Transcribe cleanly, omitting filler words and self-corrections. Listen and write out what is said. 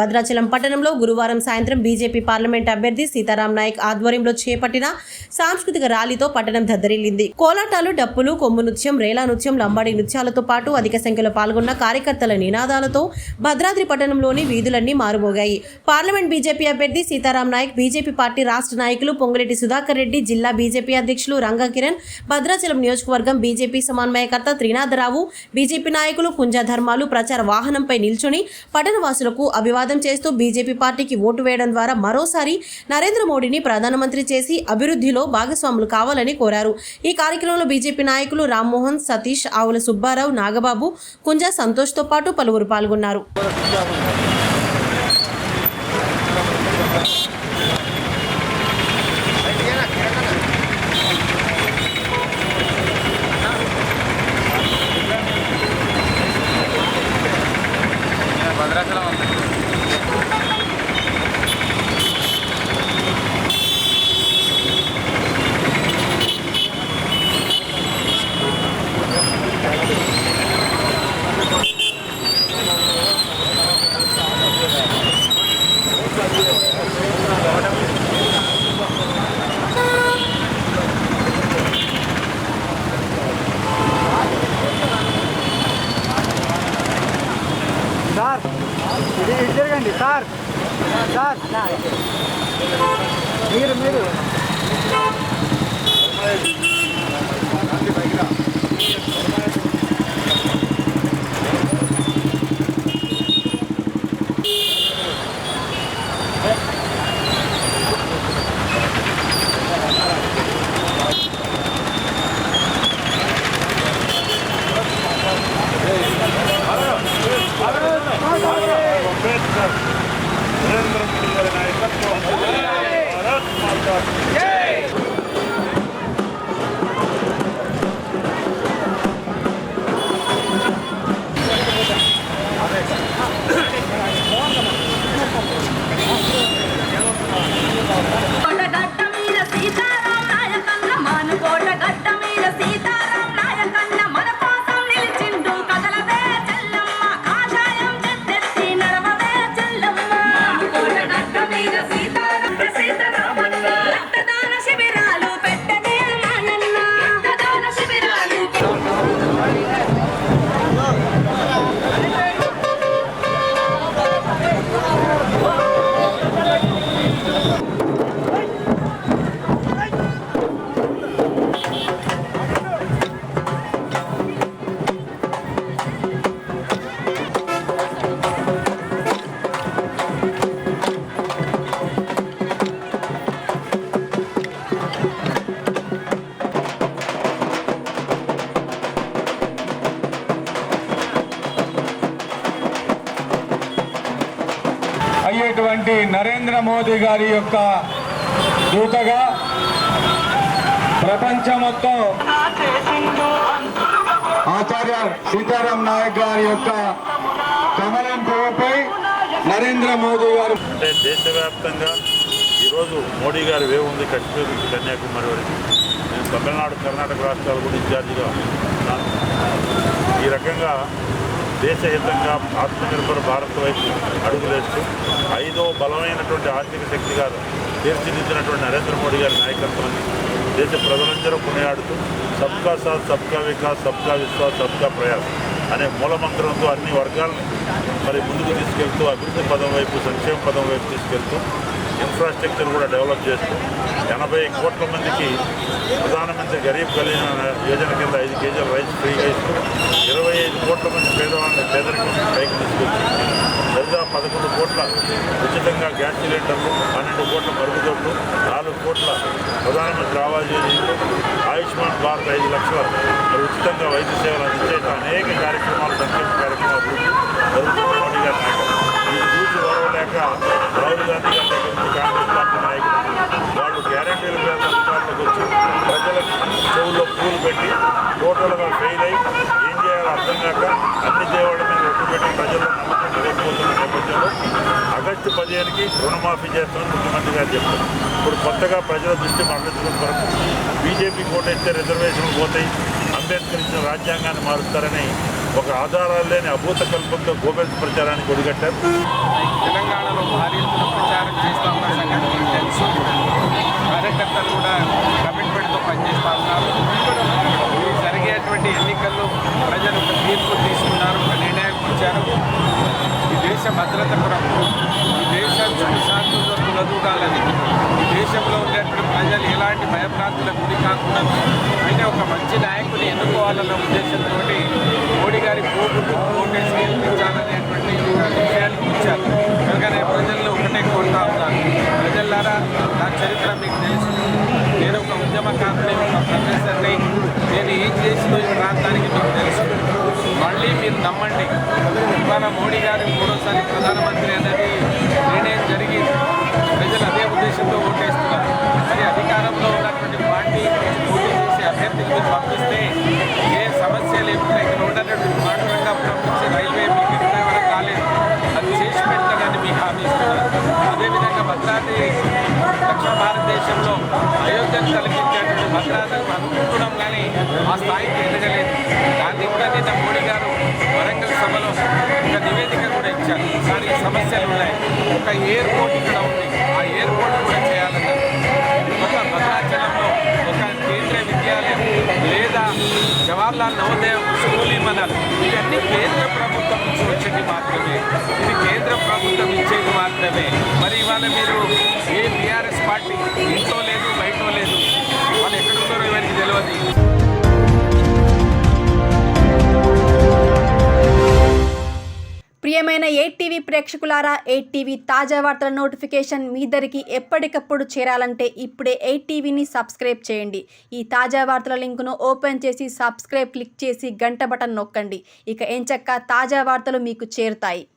భద్రాచలం పట్టణంలో గురువారం సాయంత్రం బీజేపీ పార్లమెంట్ అభ్యర్థి సీతారాం నాయక్ ఆధ్వర్యంలో చేపట్టిన సాంస్కృతిక ర్యాలీతో పట్టణం దద్దరిల్లింది. కోలాటాలు, డప్పులు, కొమ్ము నృత్యం, రేలా నృత్యం, లంబాడి నృత్యాలతో పాటు అధిక సంఖ్యలో పాల్గొన్న కార్యకర్తల నినాదాలతో భద్రాద్రి పట్టణంలోని వీధులన్నీ మారుమోగాయి. పార్లమెంట్ బీజేపీ అభ్యర్థి సీతారాం నాయక్, బీజేపీ పార్టీ రాష్ట్ర నాయకులు పొంగులేటి సుధాకర్ రెడ్డి, జిల్లా బీజేపీ అధ్యక్షులు రంగా కిరణ్, భద్రాచలం నియోజకవర్గం బీజేపీ సమన్వయకర్త త్రినాథరావు, బీజేపీ నాయకులు కుంజధర్మాలు ప్రచార వాహనంపై నిల్చొని పట్టణవాసులకు అభివాదం చేస్తూ బీజేపీ పార్టీకి ఓటు వేయడం ద్వారా మరోసారి నరేంద్ర మోడీని ప్రధానమంత్రి చేసి అభివృద్ధిలో భాగస్వాములు కావాలని కోరారు. ఈ కార్యక్రమంలో బీజేపీ నాయకులు రామ్మోహన్, సతీష్, ఆవుల సుబ్బారావు, నాగబాబు, కుంజ సంతోష్తో పాటు పలువురు పాల్గొన్నారు. సార్ ఇది జరగండి సార్ సార్ మీరు అయ్యేటువంటి నరేంద్ర మోదీ గారి యొక్క దూతగా ప్రపంచం మొత్తం ఆచార్య సీతారాం నాయక్ గారి యొక్క కమలం పువ్వుపై నరేంద్ర మోదీ గారు అంటే దేశవ్యాప్తంగా ఈరోజు మోడీ గారి వేవ్ ఉంది. కశ్మీర్ నుంచి కన్యాకుమారి వరకు నేను తమిళనాడు, కర్ణాటక రాష్ట్రాలు కూడా ఇన్ఛార్జిగా ఉన్నాను. ఈ రకంగా దేశహితంగా ఆత్మనిర్భర భారత్ వైపు అడుగులేస్తూ 5వ బలమైనటువంటి ఆర్థిక శక్తిగా తీర్చిదిద్దినటువంటి నరేంద్ర మోడీ గారి నాయకత్వాన్ని దేశ ప్రజలందరూ కొనియాడుతూ సబ్కా సాత్, సబ్కా వికాస్, సబ్కా విశ్వాస్, సబ్కా ప్రయాస్ అనే మూలమంత్రంతో అన్ని వర్గాలను మరి ముందుకు తీసుకెళ్తూ అభివృద్ధి పదం వైపు, సంక్షేమ పదం వైపు తీసుకెళ్తూ ఇన్ఫ్రాస్ట్రక్చర్ కూడా డెవలప్ చేస్తూ 80 కోట్ల మందికి ప్రధానమంత్రి గరీబ్ కళ్యాణ యోజన కింద 5 కేజీల రైస్ ఫ్రీగా ఇస్తూ 25 కోట్ల మంది పేదవాళ్ళని పేదరికం పైకి తీసుకొచ్చి సరిగా 11 కోట్ల ఉచితంగా గ్యాస్ సిలిండర్లు, 12 కోట్ల మరుగుదొడ్లు, 4 కోట్ల ప్రధానమంత్రి ఆవాస్ యోజనలు, ఆయుష్మాన్ భారత్ 5 లక్షల ఉచితంగా వైద్య సేవలు అందించేట అనేక కార్యక్రమాలు, సంక్షేమ కార్యక్రమాలు జరుగుతున్న మోడీ గారి నాయకులు ఇది చూసి వరవలేక రాహుల్ గాంధీ గారి దగ్గర నుంచి కాంగ్రెస్ పార్టీ నాయకులు వాళ్ళు గ్యారంటీల మీద అధికారులకు వచ్చి ప్రజలకు చెవుల్లో పూలు పెట్టి టోటల్గా ఫెయిల్ అయ్యి ఏం చేయాలో అర్థం కాక అన్ని దేవుళ్ళ మీద ఒట్టు పెట్టి ప్రజల్లో నమ్మకం నిలబడిపోతున్న నేపథ్యంలో ఆగస్టు 15కి రుణమాఫీ చేస్తామని ముఖ్యమంత్రి గారు చెప్పారు. ఇప్పుడు కొత్తగా ప్రజల దృష్టి మరలించడం కొరకు బీజేపీ కోటేస్తే రిజర్వేషన్లు పోతాయి, అంబేద్కర్ ఇచ్చిన రాజ్యాంగాన్ని మారుస్తారని ఒక ఆధారాలు లేని అభూత కల్పంతో గోబెల్స్ ప్రచారానికి ఒడిగట్టారు. తెలంగాణలో భారీ ఎత్తున ప్రచారం చేస్తూ ఉన్న సంగతి మీకు తెలుసు. కార్యకర్తలు కూడా కమిట్మెంట్తో పనిచేస్తూ ఉన్నారు. ఈ జరిగేటువంటి ఎన్నికల్లో ప్రజలు ఒక తీర్పు తీసుకున్నారు, ఒక నిర్ణయం ఇచ్చారు. ఈ దేశ భద్రత కొరకు, ఈ దేశం సుఖశాంతులతో తులదూగాలని, ఈ దేశంలో ఉండేటువంటి ప్రజలు ఎలాంటి భయభ్రాంతులకు గురి కాకుండా అంటే ఒక మంచి నాయకుని ఎన్నుకోవాలన్న ఉద్దేశంతో మోడీ గారి పోగుట్టు ఓటేసి గెలిపించాలనేటువంటి విషయాన్ని ఇచ్చారు. కనుక ప్రజల్లో ఒకటే కోరుతా ఉన్నాను, ప్రజలారా నా చరిత్ర మీకు తెలుసు. నేను ఒక ఉద్యమకారుని, ఒక ప్రొఫెసర్ని. నేను ఏం చేసినా ఈ ప్రాంతానికి మీకు తెలుసు. మళ్ళీ మీరు నమ్మండి, ఇవాళ మోడీ గారు మూడోసారి ప్రధానమంత్రి అనేది నిర్ణయం జరిగింది. ప్రజలు అదే ఉద్దేశంతో ఓటేస్తున్నారు. మరి అధికారంలో ఉన్నటువంటి పార్టీ పోటీ చేసి అభ్యర్థిని మీరు పంపిస్తే ఏ సమస్య లేకుండా ఇక్కడ ఉన్నటువంటి పాండురంగాపురం నుంచి రైల్వే మీకు ఇరవై వరకు కాలేదు, అది చేసి పెడతానని మీకు హామీ ఇస్తున్నారు. అదేవిధంగా భద్రాద్రి దక్షిణ భారతదేశంలో అయోధ్యను కలిగించేటువంటి భద్రాద్రి అనుకుంటున్నాం, కానీ ఆ స్థాయికి ఎదగలేదు. దాన్ని కూడా నిన్న మోడీ గారు వరంగల్ సభలో ఒక నివేదిక కూడా ఇచ్చారు. ఈసారి సమస్యలు ఉన్నాయి. ఒక ఎయిర్పోర్ట్ ఇక్కడ ఉంది, ఆ ఎయిర్పోర్ట్ కూడా చేయాలన్నారు. ఒక భద్రాచలంలో ఒక కేంద్రీయ విద్యాలయం లేదా జవహర్లాల్ నవోదయ స్కూల్ ఇవ్వనాలి. ఇవన్నీ కేంద్ర ప్రభుత్వం నుంచి వచ్చేది మాత్రమే, ఇది కేంద్ర ప్రభుత్వం ఇచ్చేది మాత్రమే. మరి ఇవాళ మీరు ఏ టీఆర్ఎస్ పార్టీ ఇంట్లో లేదు, బయట లేదు, వాళ్ళు ఎక్కడున్నారో ఎవరికి తెలియదు. ప్రియమైన 8TV ప్రేక్షకులారా, 8TV తాజా వార్తల నోటిఫికేషన్ మీ దరికి ఎప్పటికప్పుడు చేరాలంటే ఇప్పుడే 8TVని సబ్స్క్రైబ్ చేయండి. ఈ తాజా వార్తల లింకును ఓపెన్ చేసి సబ్స్క్రైబ్ క్లిక్ చేసి గంట బటన్ నొక్కండి. ఇక ఎంచక్కా తాజా వార్తలు మీకు చేరుతాయి.